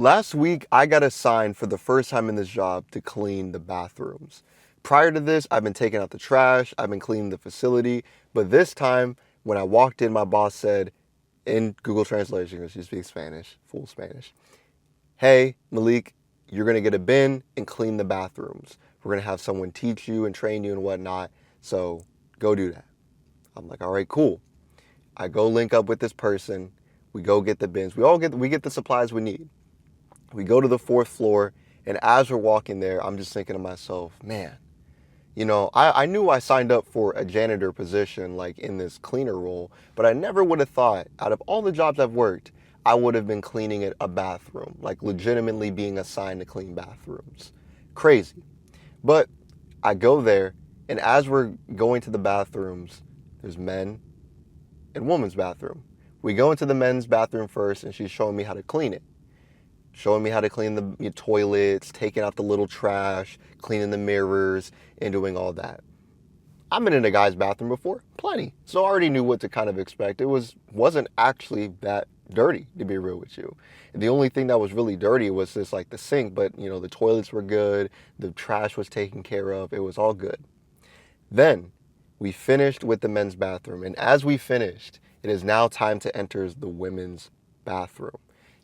Last week, I got assigned for the first time in this job to clean the bathrooms. Prior to this, I've been taking out the trash, I've been cleaning the facility, but this time, when I walked in, my boss said, in Google Translation, because she speaks Spanish, full Spanish, "Hey, Malik, you're gonna get a bin and clean the bathrooms. We're gonna have someone teach you and train you and whatnot, so go do that." I'm like, all right, cool. I go link up with this person, we go get the bins, we get the supplies we need. We go to the fourth floor, and as we're walking there, I'm just thinking to myself, man, I knew I signed up for a janitor position, like in this cleaner role, but I never would have thought, out of all the jobs I've worked, I would have been cleaning a bathroom, like legitimately being assigned to clean bathrooms. Crazy. But I go there, and as we're going to the bathrooms, there's men and women's bathroom. We go into the men's bathroom first, and she's showing me how to clean it, showing me how to clean the toilets, taking out the little trash, cleaning the mirrors, and doing all that. I've been in a guy's bathroom before, plenty, so I already knew what to kind of expect. It wasn't actually that dirty, to be real with you. The only thing that was really dirty was just like the sink, but the toilets were good, the trash was taken care of, it was all good. Then we finished with the men's bathroom, and as we finished, it is now time to enter the women's bathroom.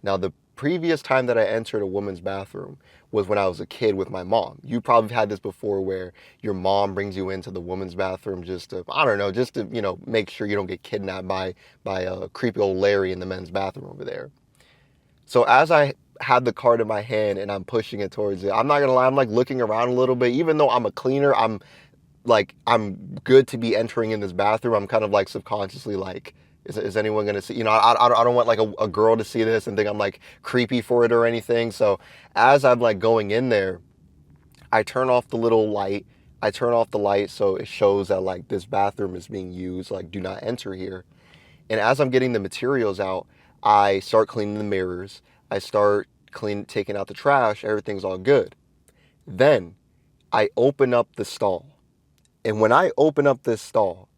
Now, the previous time that I entered a women's bathroom was when I was a kid with my mom. You probably had this before where your mom brings you into the women's bathroom just to, I don't know, just to, make sure you don't get kidnapped by a creepy old Larry in the men's bathroom over there. So as I had the cart in my hand and I'm pushing it towards it, I'm not gonna lie, I'm like looking around a little bit. Even though I'm a cleaner, I'm good to be entering in this bathroom. I'm kind of like subconsciously like, is anyone going to see, I don't want like a girl to see this and think I'm like creepy for it or anything. So as I'm like going in there, I turn off the little light. I turn off the light so it shows that like this bathroom is being used, like do not enter here. And as I'm getting the materials out, I start cleaning the mirrors. I start taking out the trash. Everything's all good. Then I open up the stall. And when I open up this stall,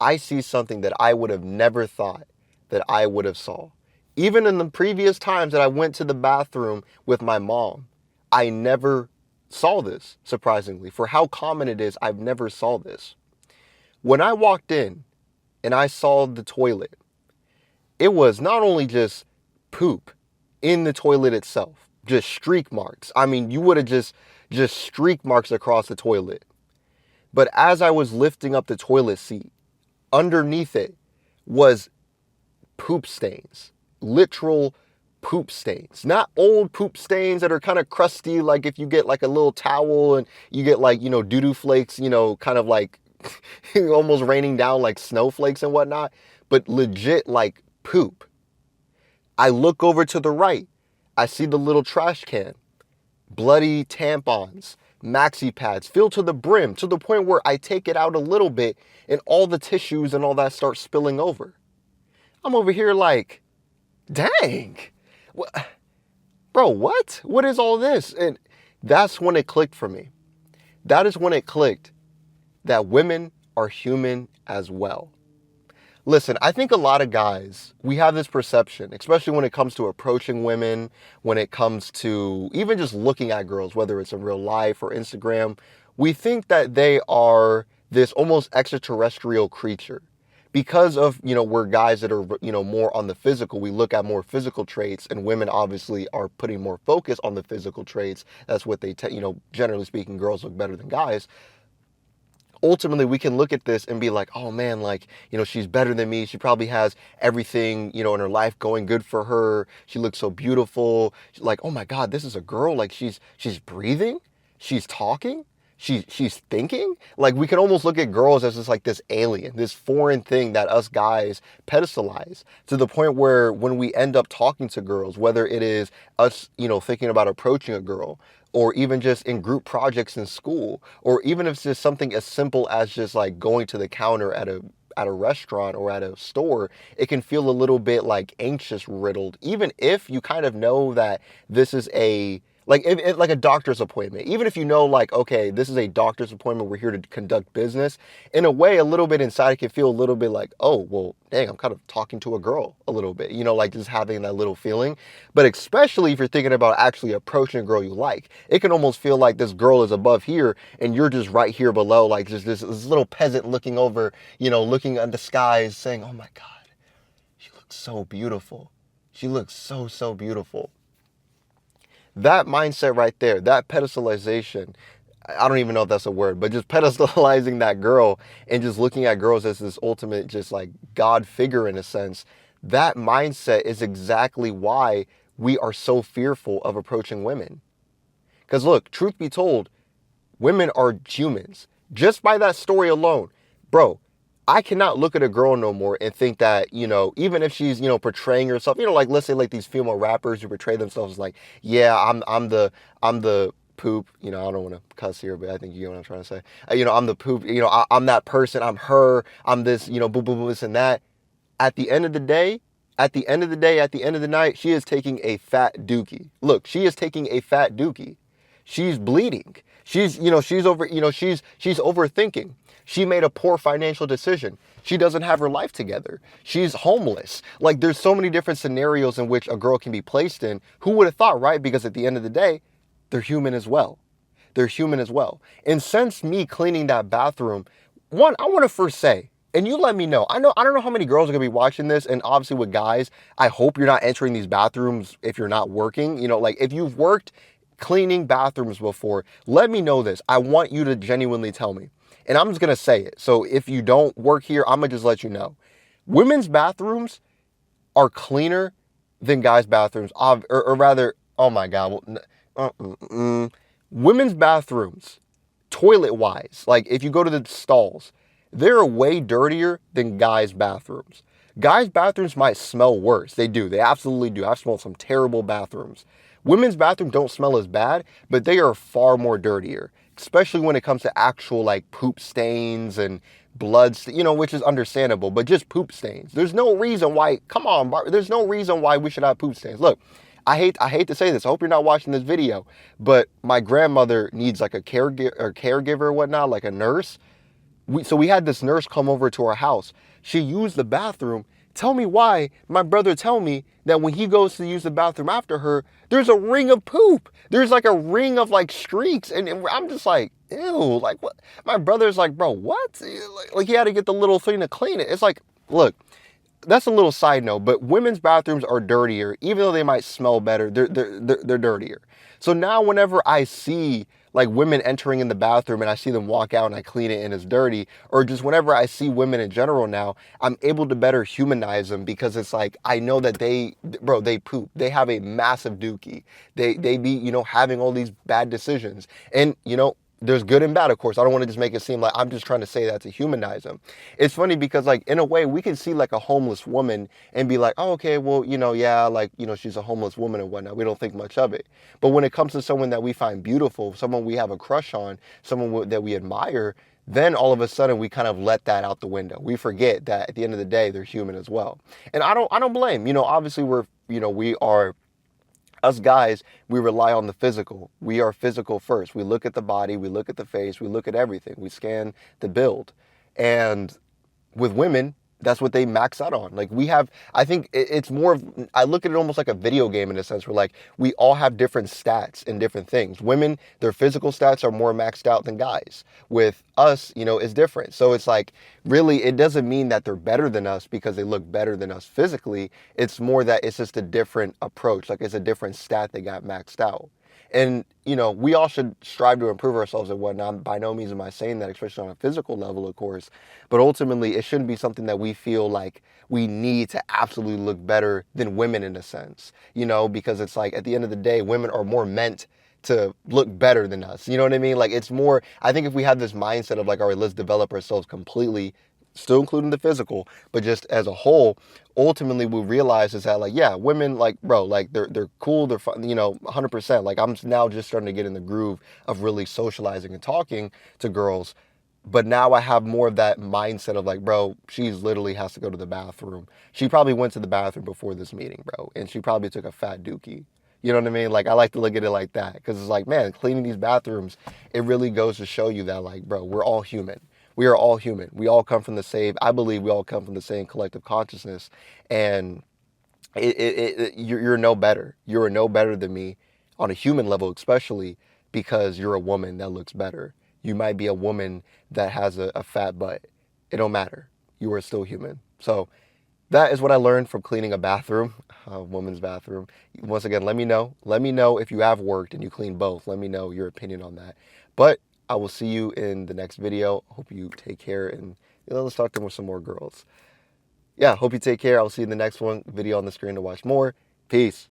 I see something that I would have never thought that I would have saw. Even in the previous times that I went to the bathroom with my mom, I never saw this, surprisingly. For how common it is, I've never saw this. When I walked in and I saw the toilet, it was not only just poop in the toilet itself, just streak marks. I mean, you would have just streak marks across the toilet. But as I was lifting up the toilet seat, underneath it was poop stains, literal poop stains. Not old poop stains that are kind of crusty, like if you get like a little towel and you get like, doo-doo flakes, kind of like almost raining down like snowflakes and whatnot, but legit like poop. I look over to the right. I see the little trash can, bloody tampons, maxi pads filled to the brim, to the point where I take it out a little bit and all the tissues and all that start spilling over. I'm over here like, dang, bro, what? What is all this? And that's when it clicked for me. That is when it clicked that women are human as well. Listen, I think a lot of guys, we have this perception, especially when it comes to approaching women, when it comes to even just looking at girls, whether it's in real life or Instagram, we think that they are this almost extraterrestrial creature. Because of, we're guys that are, more on the physical, we look at more physical traits, and women obviously are putting more focus on the physical traits. That's what they, generally speaking, girls look better than guys. Ultimately, we can look at this and be like, oh man, like, she's better than me. She probably has everything, in her life going good for her. She looks so beautiful. Like, oh my God, this is a girl. Like she's breathing. She's talking. She's thinking. Like, we can almost look at girls as just like this alien, this foreign thing that us guys pedestalize, to the point where when we end up talking to girls, whether it is us, thinking about approaching a girl, or even just in group projects in school, or even if it's just something as simple as just like going to the counter at a restaurant or at a store, it can feel a little bit like anxious riddled, even if you kind of know that this is a Like if like a doctor's appointment, even if you know like, okay, this is a doctor's appointment, we're here to conduct business. In a way, a little bit inside, it can feel a little bit like, oh, well, dang, I'm kind of talking to a girl a little bit, like just having that little feeling. But especially if you're thinking about actually approaching a girl you like, it can almost feel like this girl is above here and you're just right here below, like just this little peasant looking over, looking at the skies, saying, oh my God, she looks so beautiful. She looks so beautiful. That mindset right there, that pedestalization, I don't even know if that's a word, but just pedestalizing that girl and just looking at girls as this ultimate, just like God figure in a sense, that mindset is exactly why we are so fearful of approaching women. Because look, truth be told, women are humans. Just by that story alone, bro, I cannot look at a girl no more and think that, even if she's, portraying herself, like let's say like these female rappers who portray themselves as like, yeah, I'm the poop, I don't want to cuss here, but I think you know what I'm trying to say. I'm the poop, I'm that person, I'm her, I'm this, boom, boom, boom, this and that. At the end of the day, at the end of the day, at the end of the night, she is taking a fat dookie. Look, she is taking a fat dookie. She's bleeding. She's overthinking. She made a poor financial decision. She doesn't have her life together. She's homeless. Like there's so many different scenarios in which a girl can be placed in. Who would have thought, right? Because at the end of the day, they're human as well. They're human as well. And since me cleaning that bathroom, one, I want to first say, and you let me know. I don't know how many girls are gonna be watching this, and obviously with guys, I hope you're not entering these bathrooms if you're not working. Like if you've worked cleaning bathrooms before, let me know this. I want you to genuinely tell me. And I'm just gonna say it. So if you don't work here, I'm gonna just let you know. Women's bathrooms are cleaner than guys' bathrooms, or rather, oh my God, women's bathrooms, toilet-wise, like if you go to the stalls, they're way dirtier than guys' bathrooms. Guys' bathrooms might smell worse. They do. They absolutely do. I've smelled some terrible bathrooms. Women's bathrooms don't smell as bad, but they are far more dirtier, especially when it comes to actual like poop stains and blood, which is understandable, but just poop stains. There's no reason why, come on, there's no reason why we should have poop stains. Look, I hate to say this. I hope you're not watching this video, but my grandmother needs like a caregiver or whatnot, like a nurse. So we had this nurse come over to our house. She used the bathroom. Tell me why my brother tell me that when he goes to use the bathroom after her, there's a ring of poop. There's like a ring of like streaks. And I'm just like, ew, like what? My brother's like, bro, what? Like he had to get the little thing to clean it. It's like, look, that's a little side note, but women's bathrooms are dirtier. Even though they might smell better, they're dirtier. So now whenever I see like women entering in the bathroom and I see them walk out and I clean it and it's dirty, or just whenever I see women in general now, I'm able to better humanize them because it's like, I know that they poop. They have a massive dookie. They be, having all these bad decisions. And, there's good and bad, of course. I don't want to just make it seem like I'm just trying to say that to humanize them. It's funny because, like, in a way, we can see like a homeless woman and be like, oh, okay, well, yeah, like, she's a homeless woman and whatnot. We don't think much of it. But when it comes to someone that we find beautiful, someone we have a crush on, someone that we admire, then all of a sudden we kind of let that out the window. We forget that at the end of the day, they're human as well. And I don't blame, obviously we are, us guys, we rely on the physical. We are physical first. We look at the body, we look at the face, we look at everything. We scan the build. And with women, that's what they max out on. Like I think it's more of, I look at it almost like a video game in a sense where like we all have different stats and different things. Women, their physical stats are more maxed out than guys. With us, it's different. So it's like, really, it doesn't mean that they're better than us because they look better than us physically. It's more that it's just a different approach. Like it's a different stat that got maxed out. And, we all should strive to improve ourselves and whatnot. By no means am I saying that, especially on a physical level, of course. But ultimately, it shouldn't be something that we feel like we need to absolutely look better than women in a sense, because it's like at the end of the day, women are more meant to look better than us. You know what I mean? Like it's more, I think if we have this mindset of like, all right, let's develop ourselves completely, still including the physical, but just as a whole, ultimately we realize is that like, yeah, women, like, bro, like they're cool, they're fun, 100%. Like I'm now just starting to get in the groove of really socializing and talking to girls. But now I have more of that mindset of like, bro, she's literally has to go to the bathroom. She probably went to the bathroom before this meeting, bro. And she probably took a fat dookie. You know what I mean? Like, I like to look at it like that because it's like, man, cleaning these bathrooms, it really goes to show you that, like, bro, we're all human. We are all human. We all come from the same, I believe we all come from the same collective consciousness. And you're no better. You're no better than me on a human level, especially because you're a woman that looks better. You might be a woman that has a fat butt. It don't matter. You are still human. So that is what I learned from cleaning a bathroom, a woman's bathroom. Once again, let me know. Let me know if you have worked and you clean both. Let me know your opinion on that. But I will see you in the next video. Hope you take care, and let's talk to some more girls. Yeah, hope you take care. I'll see you in the next one. Video on the screen to watch more. Peace.